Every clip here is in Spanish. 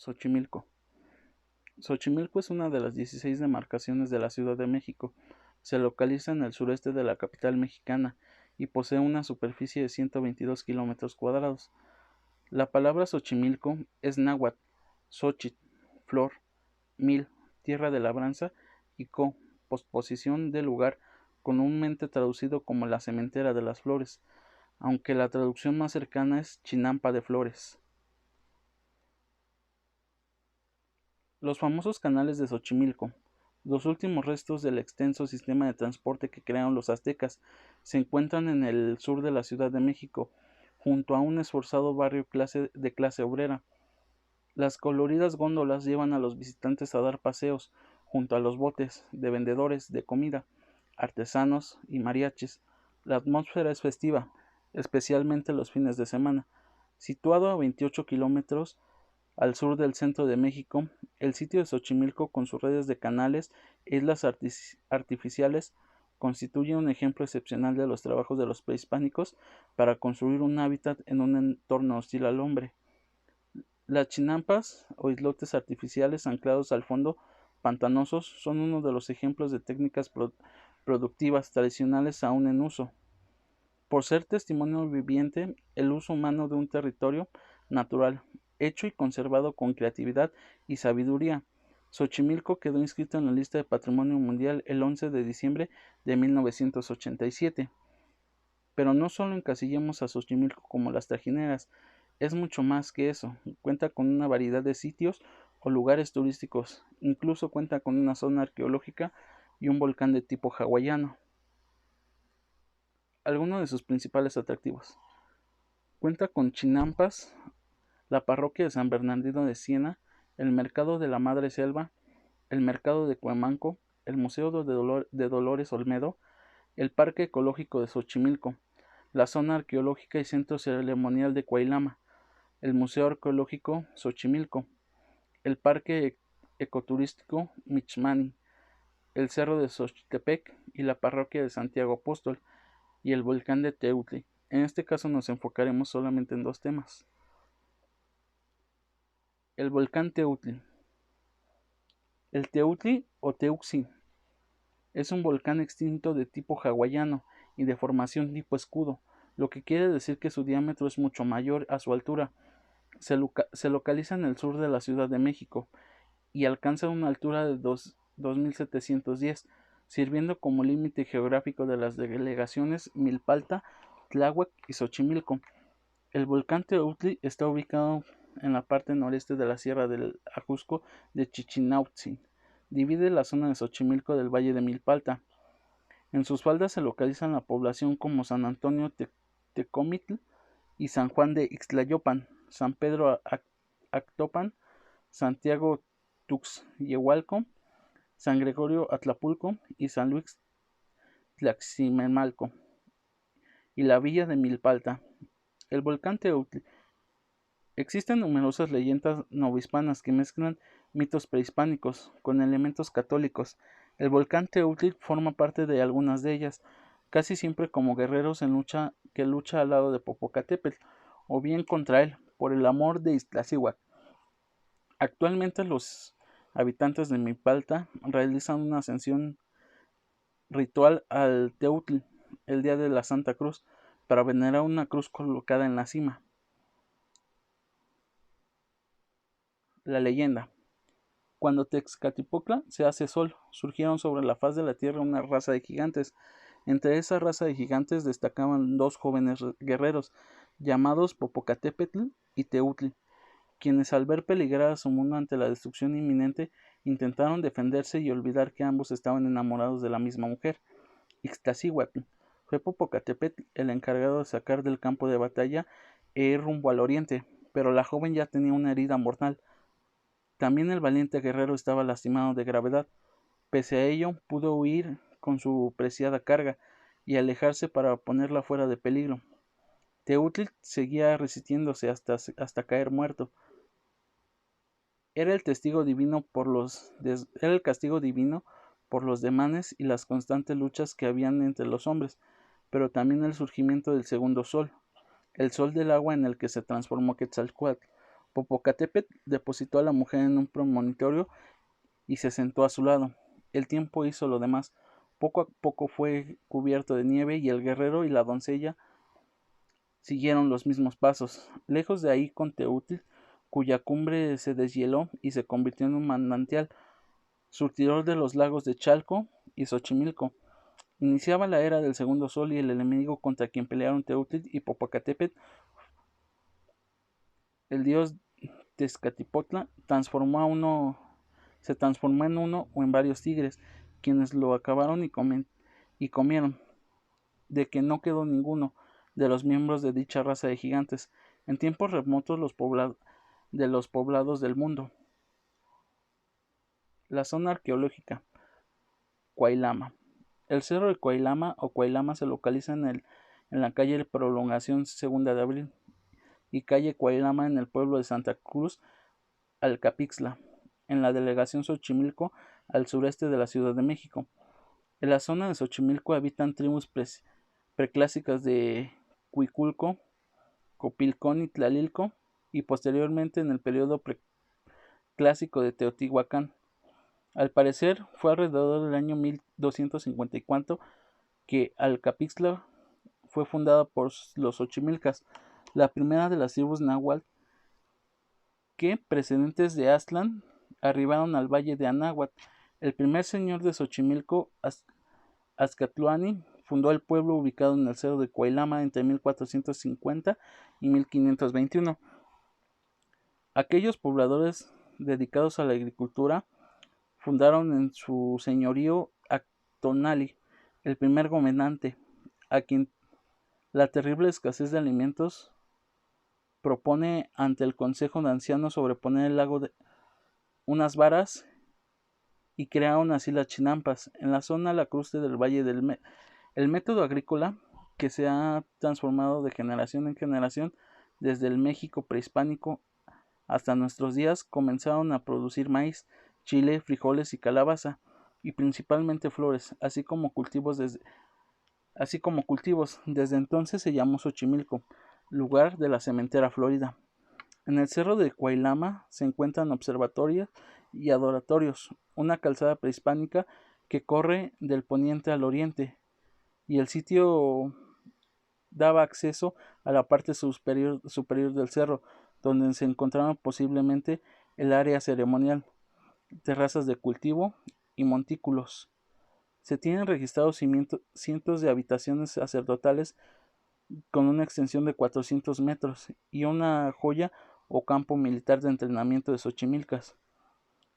Xochimilco. Xochimilco es una de las 16 demarcaciones de la Ciudad de México. Se localiza en el sureste de la capital mexicana y posee una superficie de 122 kilómetros cuadrados. La palabra Xochimilco es náhuatl, xochitl, flor, mil, tierra de labranza y posposición de lugar, comúnmente traducido como la cementera de las flores, aunque la traducción más cercana es chinampa de flores. Los famosos canales de Xochimilco, los últimos restos del extenso sistema de transporte que crearon los aztecas, se encuentran en el sur de la Ciudad de México, junto a un esforzado barrio de clase obrera. Las coloridas góndolas llevan a los visitantes a dar paseos junto a los botes de vendedores de comida, artesanos y mariachis. La atmósfera es festiva, especialmente los fines de semana. Situado a 28 kilómetros al sur del centro de México, el sitio de Xochimilco, con sus redes de canales e islas artificiales, constituye un ejemplo excepcional de los trabajos de los prehispánicos para construir un hábitat en un entorno hostil al hombre. Las chinampas o islotes artificiales anclados al fondo pantanosos son uno de los ejemplos de técnicas productivas tradicionales aún en uso. Por ser testimonio viviente el uso humano de un territorio natural, hecho y conservado con creatividad y sabiduría. Xochimilco quedó inscrito en la lista de Patrimonio Mundial el 11 de diciembre de 1987. Pero no solo encasillamos a Xochimilco como las trajineras, es mucho más que eso. Cuenta con una variedad de sitios o lugares turísticos, incluso cuenta con una zona arqueológica y un volcán de tipo hawaiano. Algunos de sus principales atractivos. Cuenta con chinampas, la parroquia de San Bernardino de Siena, el mercado de la Madre Selva, el mercado de Cuemanco, el Museo de Dolores Olmedo, el Parque Ecológico de Xochimilco, la zona arqueológica y centro ceremonial de Cuailama, el Museo Arqueológico Xochimilco, el Parque Ecoturístico Michmani, el Cerro de Xochitepec y la Parroquia de Santiago Apóstol y el volcán de Teutli. En este caso nos enfocaremos solamente en dos temas. El volcán Teutli. El Teutli o Teuxi es un volcán extinto de tipo hawaiano y de formación tipo escudo, lo que quiere decir que su diámetro es mucho mayor a su altura. Se localiza en el sur de la Ciudad de México y alcanza una altura de 2.710, sirviendo como límite geográfico de las delegaciones Milpalta, Tláhuac y Xochimilco. El volcán Teutli está ubicado en la parte noreste de la Sierra del Ajusco de Chichinautzin. Divide la zona de Xochimilco del Valle de Milpalta. En sus faldas se localizan la población como San Antonio Tecomitl y San Juan de Ixtlayopan, San Pedro Actopan, Santiago Tuxyehualco, San Gregorio Atlapulco y San Luis Tlaximelmalco, y la villa de Milpalta. El volcán Teutli. Existen numerosas leyendas novohispanas que mezclan mitos prehispánicos con elementos católicos. El volcán Teutli forma parte de algunas de ellas, casi siempre como guerreros que lucha al lado de Popocatépetl, o bien contra él, por el amor de Iztaccíhuatl. Actualmente los habitantes de Milpalta realizan una ascensión ritual al Teutli el día de la Santa Cruz para venerar una cruz colocada en la cima. La leyenda. Cuando Tezcatlipoca se hace sol, surgieron sobre la faz de la tierra una raza de gigantes. Entre esa raza de gigantes destacaban dos jóvenes guerreros, llamados Popocatépetl y Teutli, quienes al ver peligrar a su mundo ante la destrucción inminente, intentaron defenderse y olvidar que ambos estaban enamorados de la misma mujer, Ixtaccíhuatl. Fue Popocatépetl el encargado de sacar del campo de batalla e ir rumbo al oriente, pero la joven ya tenía una herida mortal. También el valiente guerrero estaba lastimado de gravedad. Pese a ello, pudo huir con su preciada carga y alejarse para ponerla fuera de peligro. Teutli seguía resistiéndose hasta caer muerto. Era el castigo divino por los demanes y las constantes luchas que habían entre los hombres, pero también el surgimiento del segundo sol, el sol del agua en el que se transformó Quetzalcóatl. Popocatépetl depositó a la mujer en un promontorio y se sentó a su lado. El tiempo hizo lo demás. Poco a poco fue cubierto de nieve y el guerrero y la doncella siguieron los mismos pasos. Lejos de ahí con Teútli, cuya cumbre se deshieló y se convirtió en un manantial, surtidor de los lagos de Chalco y Xochimilco. Iniciaba la era del segundo sol y el enemigo contra quien pelearon Teútli y Popocatépetl, el dios Tezcatipotla, se transformó en uno o en varios tigres, quienes lo acabaron y comieron, de que no quedó ninguno de los miembros de dicha raza de gigantes en tiempos remotos de los poblados del mundo. La zona arqueológica Cuailama. El cerro de Cuailama o Cuailama se localiza en la calle Prolongación Segunda de Abril y calle Cuailama en el pueblo de Santa Cruz Alcapixtla, en la delegación Xochimilco, al sureste de la Ciudad de México. En la zona de Xochimilco habitan tribus preclásicas de Cuiculco, Copilcón y Tlalilco, y posteriormente en el periodo preclásico de Teotihuacán. Al parecer, fue alrededor del año 1254 que Alcapixtla fue fundada por los Xochimilcas, la primera de las tribus náhuatl que, precedentes de Aztlán, arribaron al valle de Anáhuac. El primer señor de Xochimilco, Azcatluani, fundó el pueblo ubicado en el cerro de Cuailama entre 1450 y 1521. Aquellos pobladores dedicados a la agricultura fundaron en su señorío a Tonali, el primer gobernante, a quien la terrible escasez de alimentos propone ante el Consejo de Ancianos sobreponer el lago de unas varas y crearon así las chinampas. En la zona lacustre del Valle el método agrícola que se ha transformado de generación en generación desde el México prehispánico hasta nuestros días, comenzaron a producir maíz, chile, frijoles y calabaza, y principalmente flores, así como cultivos. Desde entonces se llamó Xochimilco, lugar de la cementera florida. En el cerro de Cuailama se encuentran observatorios y adoratorios, una calzada prehispánica que corre del poniente al oriente, y el sitio daba acceso a la parte superior del cerro, donde se encontraba posiblemente el área ceremonial, terrazas de cultivo y montículos. Se tienen registrados cientos de habitaciones sacerdotales con una extensión de 400 metros y una joya o campo militar de entrenamiento de Xochimilcas.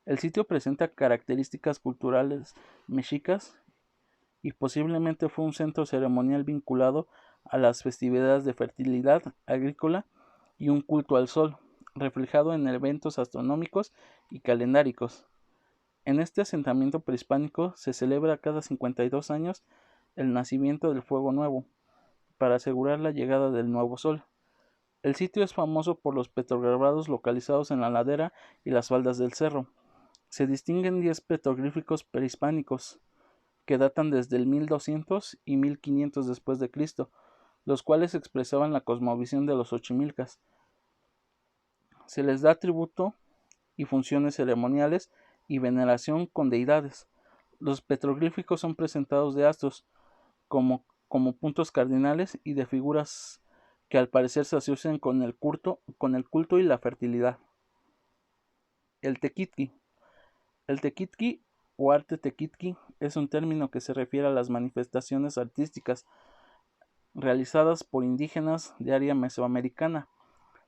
El sitio presenta características culturales mexicas y posiblemente fue un centro ceremonial vinculado a las festividades de fertilidad agrícola y un culto al sol, reflejado en eventos astronómicos y calendáricos. En este asentamiento prehispánico se celebra cada 52 años el nacimiento del fuego nuevo, para asegurar la llegada del nuevo sol. El sitio es famoso por los petrograbados localizados en la ladera y las faldas del cerro. Se distinguen 10 petroglíficos prehispánicos que datan desde el 1200 y 1500 después de Cristo, los cuales expresaban la cosmovisión de los Xochimilcas. Se les da tributo y funciones ceremoniales y veneración con deidades. Los petroglíficos son presentados de astros como puntos cardinales y de figuras que al parecer se asocian con el culto y la fertilidad. El tequitqui. El tequitqui o arte tequitqui es un término que se refiere a las manifestaciones artísticas realizadas por indígenas de área mesoamericana.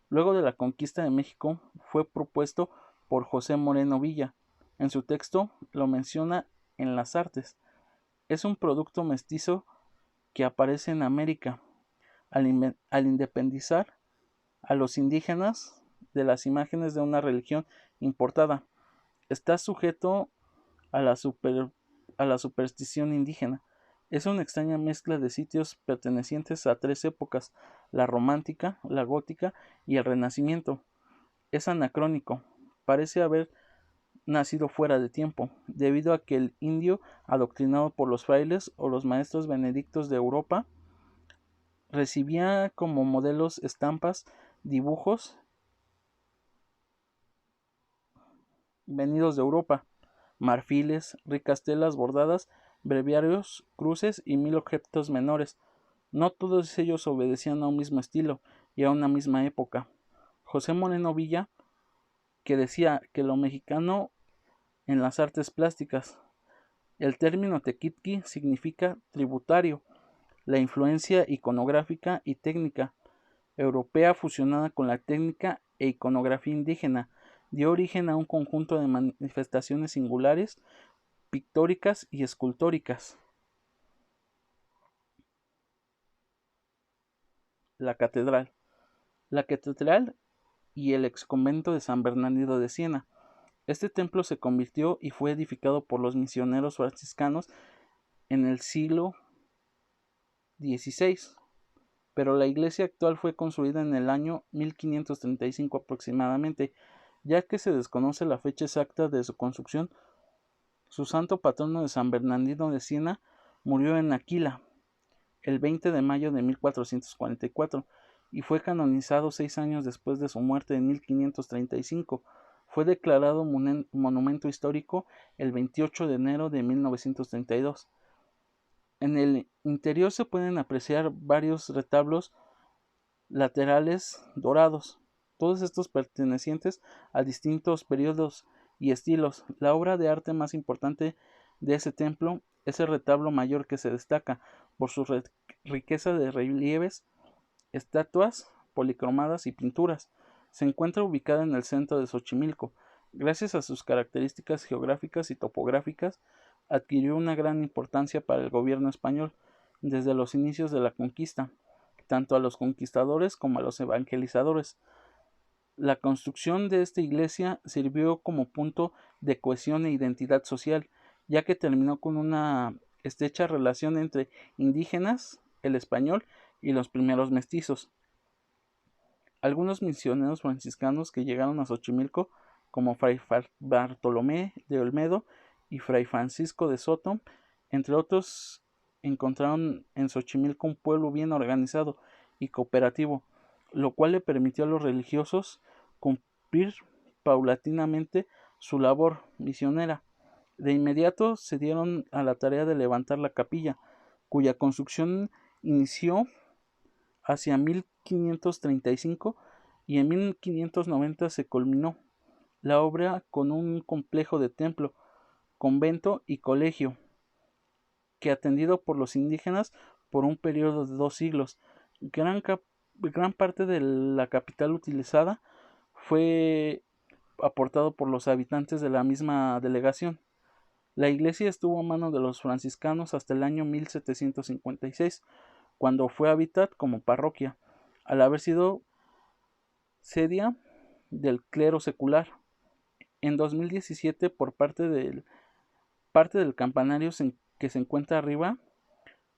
Luego de la conquista de México, fue propuesto por José Moreno Villa. En su texto lo menciona en las artes. Es un producto mestizo que aparece en América al independizar a los indígenas de las imágenes de una religión importada. Está sujeto a la superstición indígena. Es una extraña mezcla de sitios pertenecientes a 3 épocas: la romántica, la gótica y el renacimiento. Es anacrónico, parece haber nacido fuera de tiempo, debido a que el indio, adoctrinado por los frailes o los maestros benedictos de Europa, recibía como modelos estampas, dibujos venidos de Europa: marfiles, ricas telas bordadas, breviarios, cruces y 1000 objetos menores. No todos ellos obedecían a un mismo estilo y a una misma época. José Moreno Villa, que decía que lo mexicano en las artes plásticas. El término tequitqui significa tributario, la influencia iconográfica y técnica europea fusionada con la técnica e iconografía indígena dio origen a un conjunto de manifestaciones singulares, pictóricas y escultóricas. La catedral. La catedral y el exconvento de San Bernardino de Siena. Este templo se convirtió y fue edificado por los misioneros franciscanos en el siglo XVI, pero la iglesia actual fue construida en el año 1535 aproximadamente, ya que se desconoce la fecha exacta de su construcción. Su santo patrono de San Bernardino de Siena murió en Aquila el 20 de mayo de 1444 y fue canonizado 6 años después de su muerte en 1535. Fue declarado monumento histórico el 28 de enero de 1932. En el interior se pueden apreciar varios retablos laterales dorados, todos estos pertenecientes a distintos periodos y estilos. La obra de arte más importante de ese templo es el retablo mayor, que se destaca por su riqueza de relieves, estatuas policromadas y pinturas. Se encuentra ubicada en el centro de Xochimilco. Gracias a sus características geográficas y topográficas, adquirió una gran importancia para el gobierno español desde los inicios de la conquista, tanto a los conquistadores como a los evangelizadores. La construcción de esta iglesia sirvió como punto de cohesión e identidad social, ya que terminó con una estrecha relación entre indígenas, el español y los primeros mestizos. Algunos misioneros franciscanos que llegaron a Xochimilco, como Fray Bartolomé de Olmedo y Fray Francisco de Soto, entre otros, encontraron en Xochimilco un pueblo bien organizado y cooperativo, lo cual le permitió a los religiosos cumplir paulatinamente su labor misionera. De inmediato se dieron a la tarea de levantar la capilla, cuya construcción inició hacia 1535 y en 1590 se culminó la obra con un complejo de templo, convento y colegio, que atendido por los indígenas por un periodo de 2 siglos. Gran parte de la capital utilizada fue aportado por los habitantes de la misma delegación. La iglesia estuvo a mano de los franciscanos hasta el año 1756, cuando fue habitada como parroquia, al haber sido sedia del clero secular. En 2017, por parte del campanario que se encuentra arriba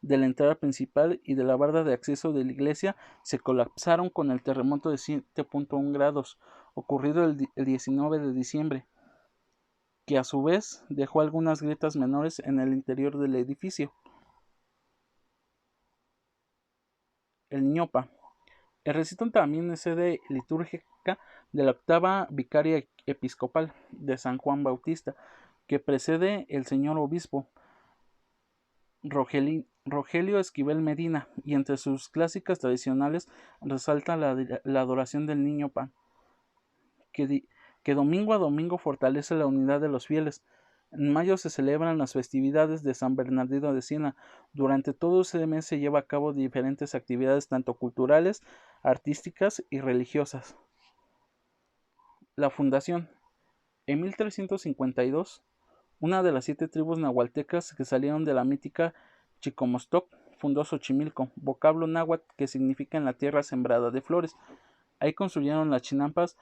de la entrada principal y de la barda de acceso de la iglesia, se colapsaron con el terremoto de 7.1 grados ocurrido el 19 de diciembre, que a su vez dejó algunas grietas menores en el interior del edificio. El Ñopa. El recinto también es sede litúrgica de la octava vicaria episcopal de San Juan Bautista, que precede el señor obispo Rogelio Esquivel Medina, y entre sus clásicas tradicionales resalta la adoración del Niño Pan, que domingo a domingo fortalece la unidad de los fieles. En mayo se celebran las festividades de San Bernardino de Siena. Durante todo ese mes se lleva a cabo diferentes actividades tanto culturales, artísticas y religiosas. La fundación. En 1352, una de las 7 tribus nahualtecas que salieron de la mítica Chicomostoc fundó Xochimilco, vocablo náhuatl que significa en la tierra sembrada de flores. Ahí construyeron las chinampas,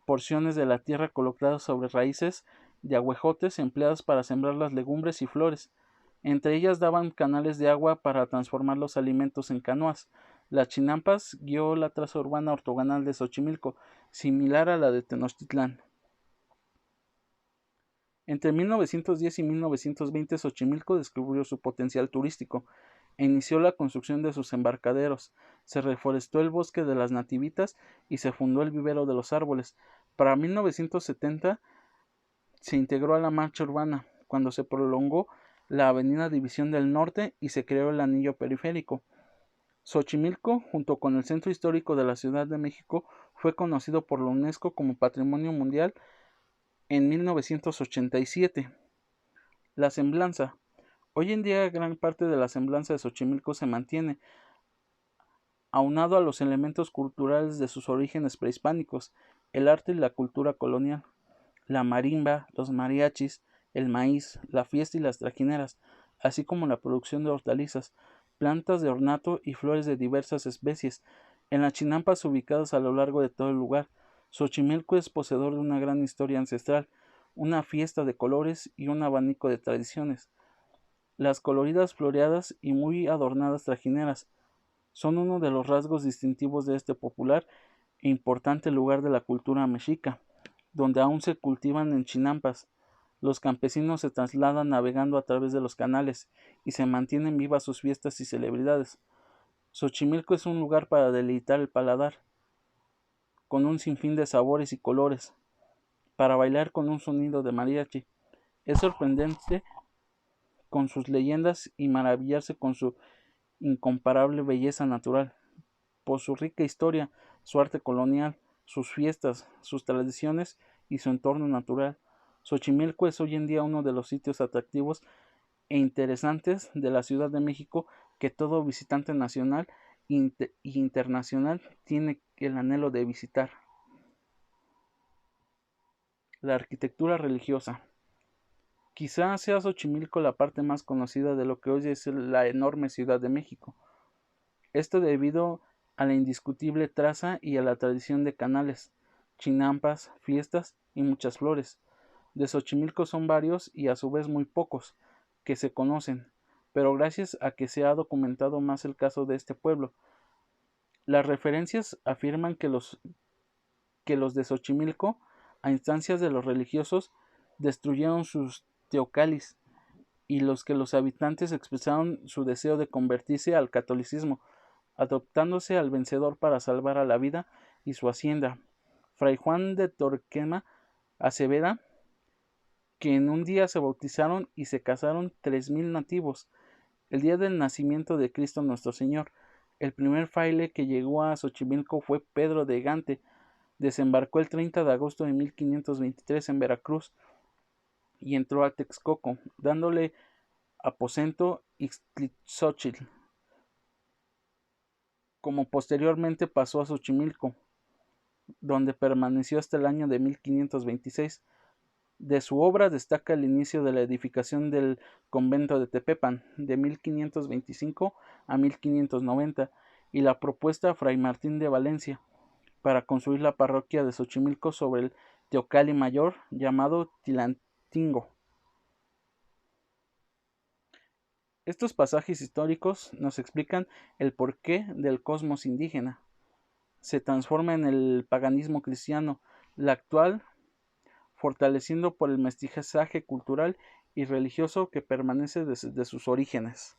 porciones de la tierra colocadas sobre raíces de aguejotes empleadas para sembrar las legumbres y flores. Entre ellas daban canales de agua para transformar los alimentos en canoas. Las chinampas guió la traza urbana ortogonal de Xochimilco, similar a la de Tenochtitlán. Entre 1910 y 1920, Xochimilco descubrió su potencial turístico e inició la construcción de sus embarcaderos. Se reforestó el bosque de las nativitas y se fundó el vivero de los árboles. Para 1970 se integró a la marcha urbana cuando se prolongó la avenida División del Norte y se creó el anillo periférico. Xochimilco, junto con el centro histórico de la Ciudad de México, fue conocido por la UNESCO como Patrimonio Mundial en 1987. La semblanza. Hoy en día gran parte de la semblanza de Xochimilco se mantiene, aunado a los elementos culturales de sus orígenes prehispánicos, el arte y la cultura colonial, la marimba, los mariachis, el maíz, la fiesta y las trajineras, así como la producción de hortalizas, plantas de ornato y flores de diversas especies, en las chinampas ubicadas a lo largo de todo el lugar. Xochimilco es poseedor de una gran historia ancestral, una fiesta de colores y un abanico de tradiciones. Las coloridas floreadas y muy adornadas trajineras son uno de los rasgos distintivos de este popular e importante lugar de la cultura mexica, donde aún se cultivan en chinampas. Los campesinos se trasladan navegando a través de los canales y se mantienen vivas sus fiestas y celebridades. Xochimilco es un lugar para deleitar el paladar, con un sinfín de sabores y colores, para bailar con un sonido de mariachi. Es sorprendente con sus leyendas y maravillarse con su incomparable belleza natural, por su rica historia, su arte colonial, sus fiestas, sus tradiciones y su entorno natural. Xochimilco es hoy en día uno de los sitios atractivos e interesantes de la Ciudad de México que todo visitante nacional e internacional tiene el anhelo de visitar. La arquitectura religiosa. Quizá sea Xochimilco la parte más conocida de lo que hoy es la enorme Ciudad de México. Esto debido a la indiscutible traza y a la tradición de canales, chinampas, fiestas y muchas flores. De Xochimilco son varios y a su vez muy pocos que se conocen, pero gracias a que se ha documentado más el caso de este pueblo. Las referencias afirman que los de Xochimilco, a instancias de los religiosos, destruyeron sus teocalis y los habitantes expresaron su deseo de convertirse al catolicismo, adoptándose al vencedor para salvar a la vida y su hacienda. Fray Juan de Torquema asevera que en un día se bautizaron y se casaron 3000 nativos, el día del nacimiento de Cristo nuestro Señor. El primer fraile que llegó a Xochimilco fue Pedro de Gante. Desembarcó el 30 de agosto de 1523 en Veracruz y entró a Texcoco, dándole aposento Ixtlilxóchitl, como posteriormente pasó a Xochimilco, donde permaneció hasta el año de 1526. De su obra destaca el inicio de la edificación del convento de Tepepan, de 1525 a 1590, y la propuesta a Fray Martín de Valencia para construir la parroquia de Xochimilco sobre el teocalli mayor llamado Tilantingo. Estos pasajes históricos nos explican el porqué del cosmos indígena. Se transforma en el paganismo cristiano, la actual fortaleciendo por el mestizaje cultural y religioso que permanece desde sus orígenes.